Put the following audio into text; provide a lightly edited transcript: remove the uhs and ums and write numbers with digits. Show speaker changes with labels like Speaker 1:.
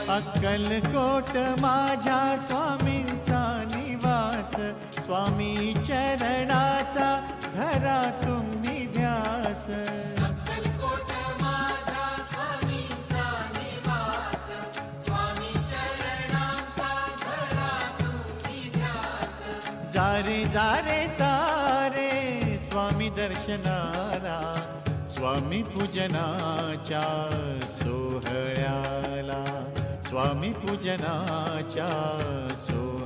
Speaker 1: अक्कलकोट माझ्या स्वामींचा निवास, स्वामी चरणाचा धरा तुम्ही ध्यास.
Speaker 2: अक्कलकोट माझ्या स्वामींचा निवास, स्वामी चरणांचा धरा तुम्ही ध्यास.
Speaker 1: जारे जारे सारे स्वामी दर्शनाला, स्वामी पूजनाच्या सोहळ्याला, स्वामी पूजनाच्या सोहळ्याला.